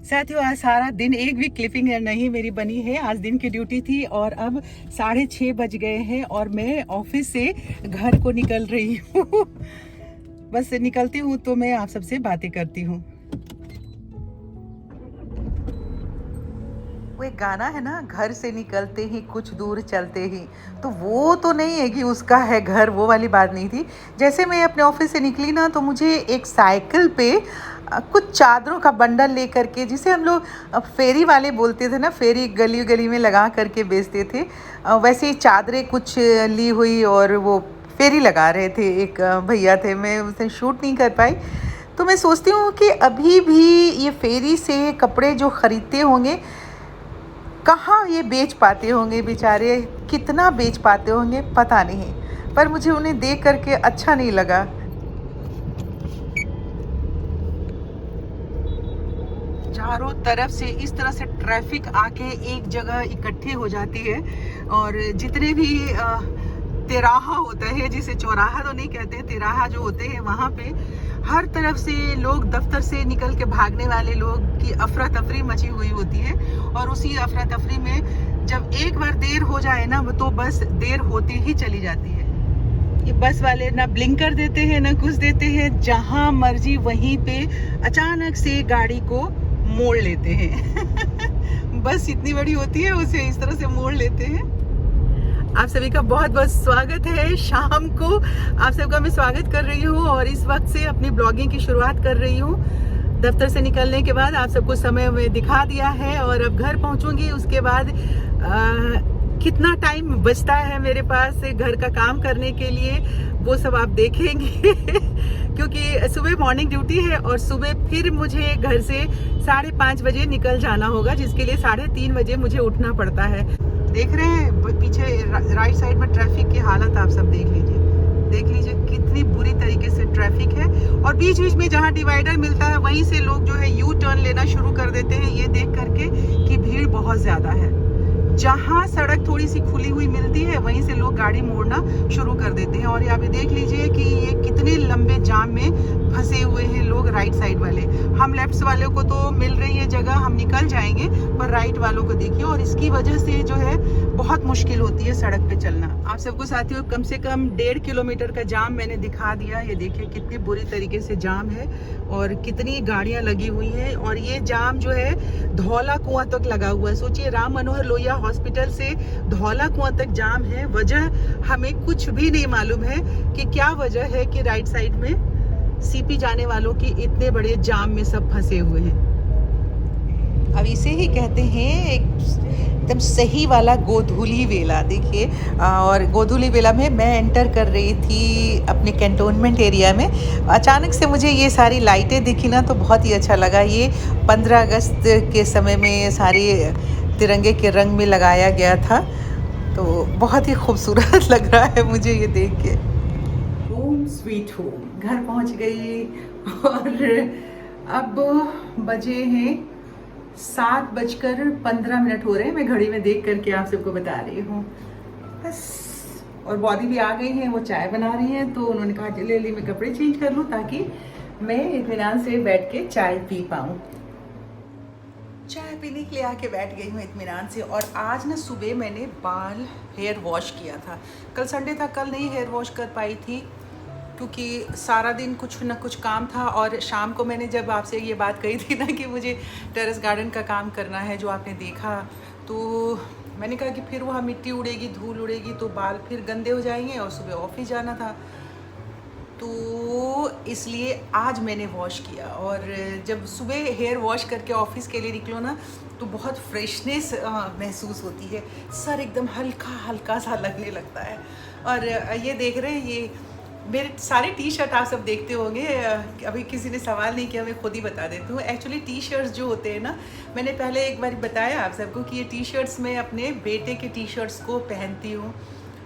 साथियों, आज सारा दिन एक भी क्लिपिंग नहीं मेरी बनी है। आज दिन की ड्यूटी थी और अब 6:30 बज गए हैं और मैं ऑफिस से घर को निकल रही हूँ। बस निकलती हूँ तो मैं आप सबसे बातें करती हूँ। वो एक गाना है ना, घर से निकलते ही कुछ दूर चलते ही, तो वो तो नहीं है कि उसका है घर, वो वाली बात नहीं थी। जैसे मैं अपने ऑफिस से निकली ना तो मुझे एक साइकिल पे कुछ चादरों का बंडल लेकर के, जिसे हम लोग फेरी वाले बोलते थे ना, फेरी गली गली में लगा करके बेचते थे, वैसे ही चादरें कुछ ली हुई और वो फेरी लगा रहे थे। एक भैया थे, मैं उसे शूट नहीं कर पाई। तो मैं सोचती हूँ कि अभी भी ये फेरी से कपड़े जो ख़रीदते होंगे, कहाँ ये बेच पाते होंगे बेचारे, कितना बेच पाते होंगे पता नहीं, पर मुझे उन्हें देख करके अच्छा नहीं लगा। चारों तरफ से इस तरह से ट्रैफिक आके एक जगह इकट्ठी हो जाती है और जितने भी तिराहा होता है, जिसे चौराहा तो नहीं कहते, तिराहा जो होते हैं वहाँ पे हर तरफ से लोग, दफ्तर से निकल के भागने वाले लोग की अफरा तफरी मची हुई होती है। और उसी अफरा तफरी में जब एक बार देर हो जाए ना तो बस देर होती ही चली जाती है। ये बस वाले ना ब्लिंकर देते हैं ना कुछ देते हैं, जहाँ मर्जी वहीं पे अचानक से गाड़ी को मोड़ लेते हैं। बस इतनी बड़ी होती है, उसे इस तरह से मोड़ लेते हैं। आप सभी का बहुत बहुत स्वागत है। शाम को आप सबका मैं स्वागत कर रही हूँ और इस वक्त से अपनी ब्लॉगिंग की शुरुआत कर रही हूँ। दफ्तर से निकलने के बाद आप सबको समय में दिखा दिया है और अब घर पहुँचूंगी। उसके बाद कितना टाइम बचता है मेरे पास घर का काम करने के लिए, वो सब आप देखेंगे। क्योंकि सुबह मॉर्निंग ड्यूटी है और सुबह फिर मुझे घर से 5:30 बजे निकल जाना होगा, जिसके लिए 3:30 बजे मुझे उठना पड़ता है। देख रहे हैं पीछे राइट साइड में ट्रैफिक की हालत, आप सब देख लीजिए कितनी बुरी तरीके से ट्रैफिक है। और बीच बीच में जहाँ डिवाइडर मिलता है वहीं से लोग जो है यू टर्न लेना शुरू कर देते हैं, ये देख करके कि भीड़ बहुत ज़्यादा है। जहाँ सड़क थोड़ी सी खुली हुई मिलती है वहीं से लोग गाड़ी मोड़ना शुरू कर देते हैं। और यहाँ पे देख लीजिए कि ये कितने लंबे जाम में फंसे हुए हैं लोग, राइट साइड वाले। हम लेफ्ट वाले को तो मिल रही है जगह, हम निकल जाएंगे, पर राइट वालों को देखिए। और इसकी वजह से जो है बहुत मुश्किल होती है सड़क पे चलना। आप सबको साथियों कम से कम 1.5 किलोमीटर का जाम मैंने दिखा दिया। ये देखिए कितनी बुरी तरीके से जाम है और कितनी गाड़ियां लगी हुई हैं। और ये जाम जो है धौला कुआं तक लगा हुआ है। सोचिए, राम मनोहर लोहिया हॉस्पिटल से धौला कुआं तक जाम है। वजह हमें कुछ भी नहीं मालूम है कि क्या वजह है कि राइट साइड में सीपी जाने वालों की इतने बड़े जाम में सब फंसे हुए हैं। अब इसे ही कहते हैं एकदम सही वाला गोधूली वेला। देखिए, और गोधूली वेला में मैं एंटर कर रही थी अपने कैंटोनमेंट एरिया में। अचानक से मुझे ये सारी लाइटें दिखी ना तो बहुत ही अच्छा लगा। ये 15 अगस्त के समय में सारी तिरंगे के रंग में लगाया गया था, तो बहुत ही खूबसूरत लग रहा है मुझे ये देख के। होम स्वीट होम, घर पहुंच गई और अब बजे हैं 7:15 हो रहे हैं। मैं घड़ी में देख करके आप सबको बता रही हूँ बस। और बॉडी भी आ गई है, वो चाय बना रही हैं, तो उन्होंने कहा जल्दी मैं कपड़े चेंज कर लूँ ताकि मैं इत्मीनान से बैठ के चाय पी पाऊँ। चाय पीने के लिए आके बैठ गई हूँ इत्मीनान से। और आज ना सुबह मैंने बाल हेयर वॉश किया था। कल संडे था, कल नहीं हेयर वॉश कर पाई थी क्योंकि सारा दिन कुछ ना कुछ काम था। और शाम को मैंने जब आपसे ये बात कही थी ना कि मुझे टेरेस गार्डन का काम करना है, जो आपने देखा, तो मैंने कहा कि फिर वहाँ मिट्टी उड़ेगी, धूल उड़ेगी, तो बाल फिर गंदे हो जाएंगे और सुबह ऑफिस जाना था, तो इसलिए आज मैंने वॉश किया। और जब सुबह हेयर वॉश करके ऑफिस के लिए निकलो ना तो बहुत फ्रेशनेस महसूस होती है, सर एकदम हल्का हल्का सा लगने लगता है। और ये देख रहे हैं, ये मेरे सारे टी शर्ट आप सब देखते होंगे। अभी किसी ने सवाल नहीं किया, मैं खुद ही बता देती हूँ। एक्चुअली टी शर्ट्स जो होते हैं ना, मैंने पहले एक बार बताया आप सबको कि ये टी शर्ट्स मैं अपने बेटे के टी शर्ट्स को पहनती हूँ।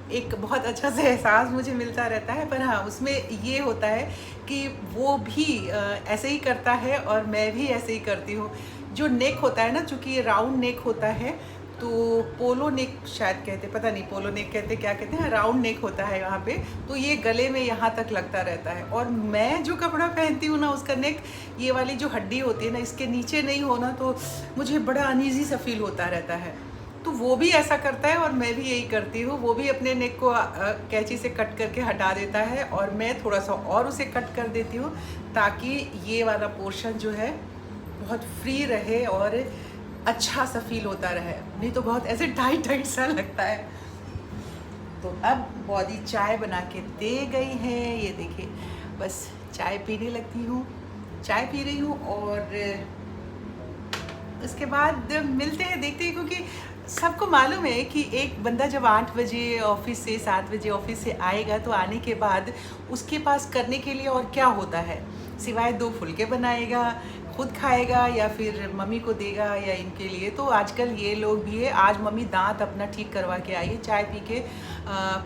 एक बहुत अच्छा सा एहसास मुझे मिलता रहता है। पर हाँ, उसमें ये होता है कि वो भी ऐसे ही करता है और मैं भी ऐसे ही करती हूँ। जो नेक होता है ना, चूँकि ये राउंड नेक होता है, तो पोलो नेक शायद कहते, पता नहीं पोलो नेक कहते क्या कहते हैं, राउंड नेक होता है यहाँ पे, तो ये गले में यहाँ तक लगता रहता है। और मैं जो कपड़ा पहनती हूँ ना, उसका नेक, ये वाली जो हड्डी होती है ना, इसके नीचे नहीं होना तो मुझे बड़ा अनईजी सा फील होता रहता है। तो वो भी ऐसा करता है और मैं भी यही करती हूँ। वो भी अपने नेक को कैंची से कट करके हटा देता है और मैं थोड़ा सा और उसे कट कर देती हूँ, ताकि ये वाला पोर्शन जो है बहुत फ्री रहे और अच्छा सा फील होता रहे, नहीं तो बहुत ऐसे टाइट टाइट सा लगता है। तो अब बॉडी चाय बना के दे गई है, ये देखिए, बस चाय पीने लगती हूँ, चाय पी रही हूँ और उसके बाद मिलते हैं, देखते हैं, क्योंकि सबको मालूम है कि एक बंदा जब 8 बजे ऑफिस से 7 बजे ऑफिस से आएगा तो आने के बाद उसके पास करने के लिए और क्या होता है, सिवाय 2 फुलके बनाएगा, खुद खाएगा या फिर मम्मी को देगा या इनके लिए। तो आजकल ये लोग भी है, आज मम्मी दांत अपना ठीक करवा के आई है चाय पी के,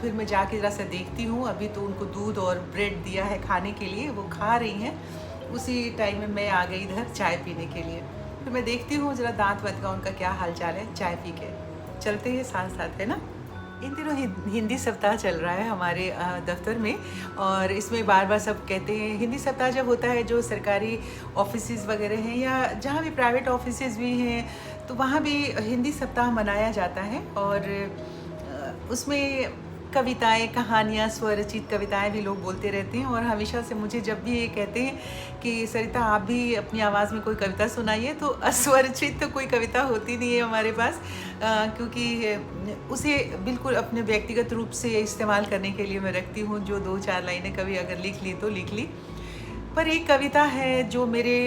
फिर मैं जाके ज़रा सा देखती हूँ। अभी तो उनको दूध और ब्रेड दिया है खाने के लिए, वो खा रही हैं। उसी टाइम में मैं आ गई इधर चाय पीने के लिए। फिर मैं देखती हूँ ज़रा दांत वांत का उनका क्या हाल चाल है, चाय पी के चलते हैं साथ साथ, है ना। इन दिनों हिंदी सप्ताह चल रहा है हमारे दफ्तर में, और इसमें बार बार सब कहते हैं, हिंदी सप्ताह जब होता है जो सरकारी ऑफिसेज़ वगैरह हैं या जहाँ भी प्राइवेट ऑफिसेज़ भी हैं, तो वहाँ भी हिंदी सप्ताह मनाया जाता है। और उसमें कविताएं, कहानियाँ, स्वरचित कविताएं भी लोग बोलते रहते हैं। और हमेशा से मुझे जब भी ये कहते हैं कि सरिता आप भी अपनी आवाज़ में कोई कविता सुनाइए, तो अस्वरचित तो कोई कविता होती नहीं है हमारे पास, क्योंकि उसे बिल्कुल अपने व्यक्तिगत रूप से इस्तेमाल करने के लिए मैं रखती हूँ। जो 2-4 लाइनें कभी अगर लिख ली तो लिख ली। पर एक कविता है जो मेरे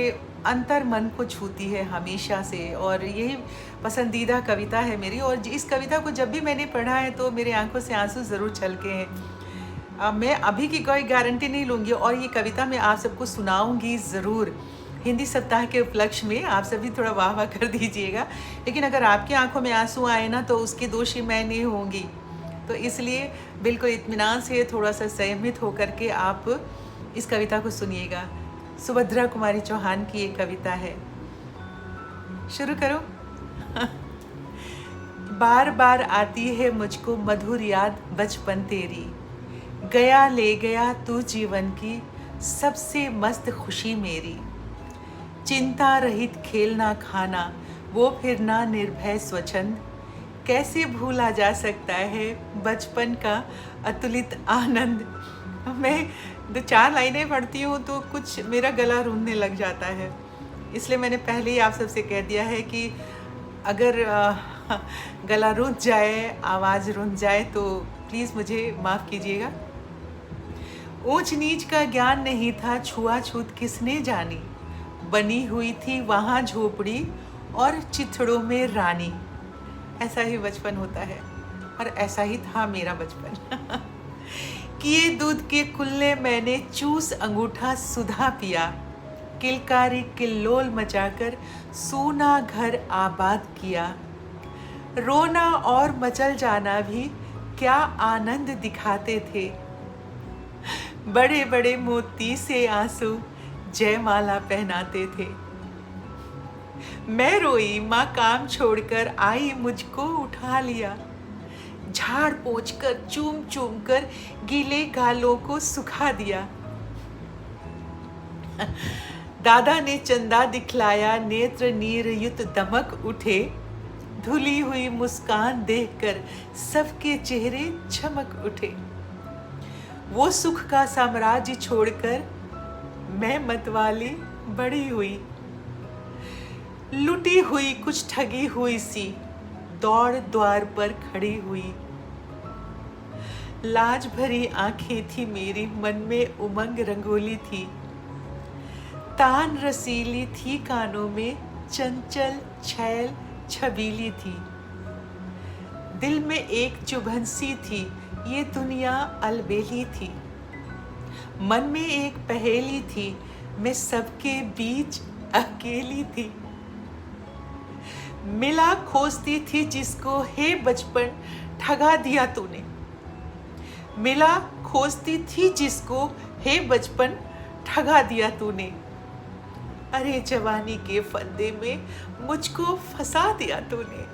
अंतर मन को छूती है हमेशा से, और यही पसंदीदा कविता है मेरी। और इस कविता को जब भी मैंने पढ़ा है तो मेरे आंखों से आंसू ज़रूर छलके हैं। मैं अभी की कोई गारंटी नहीं लूँगी, और ये कविता मैं आप सबको सुनाऊँगी ज़रूर हिंदी सप्ताह के उपलक्ष्य में। आप सभी थोड़ा वाह वाह कर दीजिएगा, लेकिन अगर आपकी आंखों में आंसू आए ना तो उसकी दोषी मैं नहीं होंगी। तो इसलिए बिल्कुल इत्मीनान से, थोड़ा सा संयमित होकर के आप इस कविता को सुनिएगा। सुभद्रा कुमारी चौहान की एक कविता है, शुरू करो। बार बार आती है मुझको मधुर याद बचपन तेरी, गया ले गया तू जीवन की सबसे मस्त खुशी मेरी। चिंता रहित खेलना खाना, वो फिरना निर्भय स्वच्छंद, कैसे भूला जा सकता है बचपन का अतुलित आनंद। मैं 2-4 लाइनें पढ़ती हूँ तो कुछ मेरा गला रूंधने लग जाता है, इसलिए मैंने पहले ही आप सबसे कह दिया है कि अगर गला रूंध जाए, आवाज़ रूंध जाए तो प्लीज़ मुझे माफ़ कीजिएगा। ऊंच नीच का ज्ञान नहीं था, छुआछूत किसने जानी, बनी हुई थी वहाँ झोपड़ी और चिथड़ों में रानी। ऐसा ही बचपन होता है, और ऐसा ही था मेरा बचपन। किए दूध के कुल्ले मैंने चूस अंगूठा सुधा पिया, किलकारी किल्लोल मचाकर सूना घर आबाद किया। रोना और मचल जाना भी क्या आनंद दिखाते थे, बड़े बड़े मोती से आंसू जयमाला पहनाते थे। मैं रोई, माँ काम छोड़कर आई मुझको उठा लिया, झाड़ पोंछ कर चूम चूम कर गीले गालों को सुखा दिया। दादा ने चंदा दिखलाया, नेत्र नीर युत दमक उठे, धुली हुई मुस्कान देखकर सबके चेहरे चमक उठे। वो सुख का साम्राज्य छोड़कर मैं मतवाली बड़ी हुई, लुटी हुई कुछ ठगी हुई सी दौड़ द्वार पर खड़ी हुई। लाज भरी आंखें थी मेरी, मन में उमंग रंगोली थी, तान रसीली थी कानों में, चंचल छैल छबीली थी। दिल में एक चुभन सी थी, ये दुनिया अलबेली थी। मन में एक पहेली थी, मैं सबके बीच अकेली थी। मिला खोजती थी जिसको, हे बचपन ठगा दिया तूने। मिला खोजती थी जिसको, हे बचपन ठगा दिया तूने। अरे जवानी के फंदे में मुझको फंसा दिया तूने।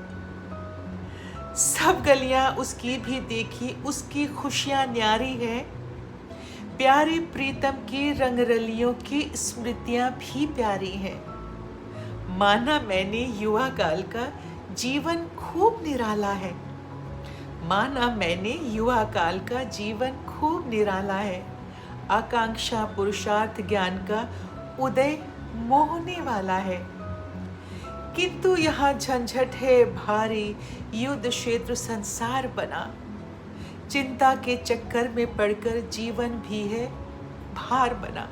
सब गलियां उसकी भी देखी, उसकी खुशियां न्यारी है। प्यारी प्रीतम की रंगरलियों की स्मृतियां भी प्यारी हैं। माना मैंने युवा काल का जीवन खूब निराला है। माना मैंने युवा काल का जीवन खूब निराला है। आकांक्षा पुरुषार्थ ज्ञान का उदय मोहने वाला है। किंतु यहाँ झंझट है भारी, युद्ध क्षेत्र संसार बना। चिंता के चक्कर में पड़कर जीवन भी है भार बना।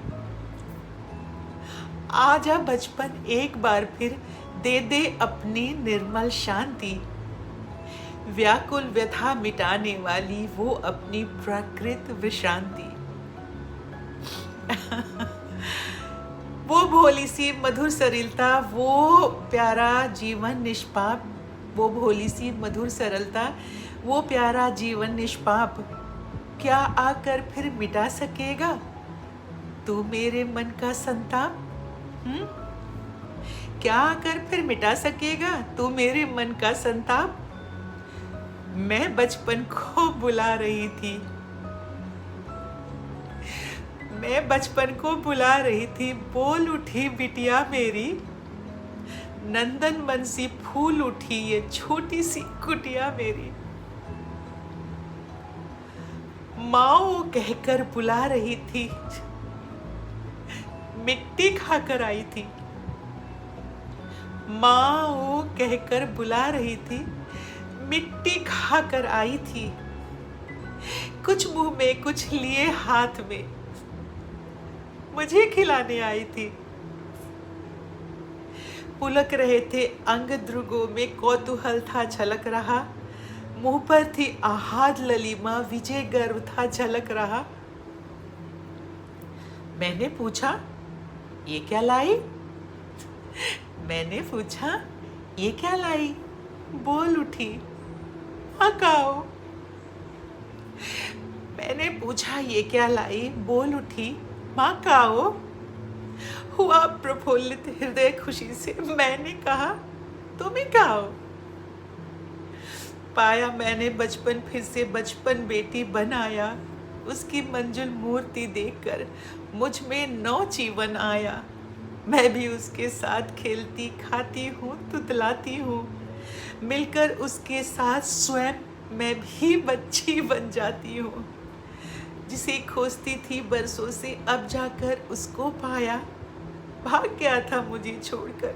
आजा बचपन एक बार फिर, दे दे अपनी निर्मल शांति। व्याकुल व्यथा मिटाने वाली वो अपनी प्राकृत विश्रांति। वो भोली सी मधुर सरलता, वो प्यारा जीवन निष्पाप। वो भोली सी मधुर सरलता, वो प्यारा जीवन निष्पाप। क्या आकर फिर मिटा सकेगा तू मेरे मन का संताप? क्या आकर फिर मिटा सकेगा तू मेरे मन का संताप? मैं बचपन को बुला रही थी, मैं बचपन को बुला रही थी। बोल उठी बिटिया मेरी, नंदन मन सी फूल उठी ये छोटी सी कुटिया मेरी। माओ कहकर बुला रही थी, मिट्टी खाकर आई थी। माओ कहकर बुला रही थी, मिट्टी खाकर आई थी। कुछ मुंह में कुछ लिए हाथ में, मुझे खिलाने आई थी। पुलक रहे थे अंग ध्रुगों में, कौतूहल था झलक रहा। मुंह पर थी आहाद ललिमा, विजय गर्व था झलक रहा। मैंने पूछा ये क्या लाई? मैंने पूछा ये क्या लाई? बोल उठी आकाओ। मैंने पूछा ये क्या लाई? बोल उठी माँ काओ। हुआ प्रफुल्लित हृदय खुशी से, मैंने कहा तुम्हें काओ। पाया मैंने बचपन फिर से, बचपन बेटी बनाया। उसकी मंजुल मूर्ति देखकर मुझ में नौ जीवन आया। मैं भी उसके साथ खेलती खाती हूँ, तुतलाती हूँ। मिलकर उसके साथ स्वयं मैं भी बच्ची बन जाती हूँ। जिसे खोजती थी बरसों से, अब जाकर उसको पाया। भाग गया था मुझे छोड़कर,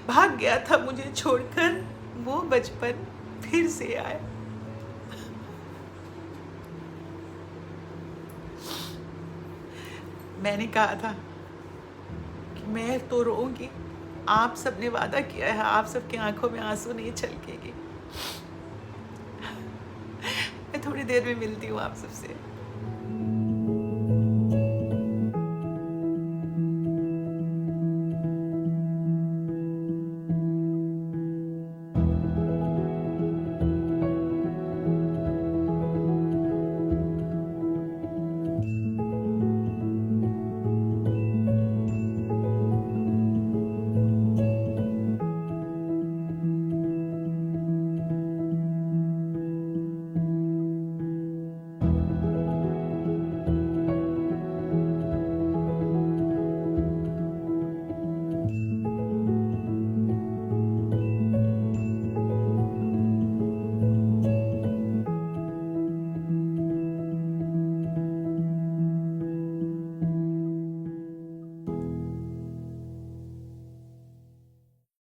भाग गया था मुझे छोड़कर, वो बचपन फिर से आया। मैंने कहा था कि मैं तो रोऊंगी, आप सबने वादा किया है, आप सबकी आंखों में आंसू नहीं छलकेगी। मैं थोड़ी देर में मिलती हूँ आप सबसे।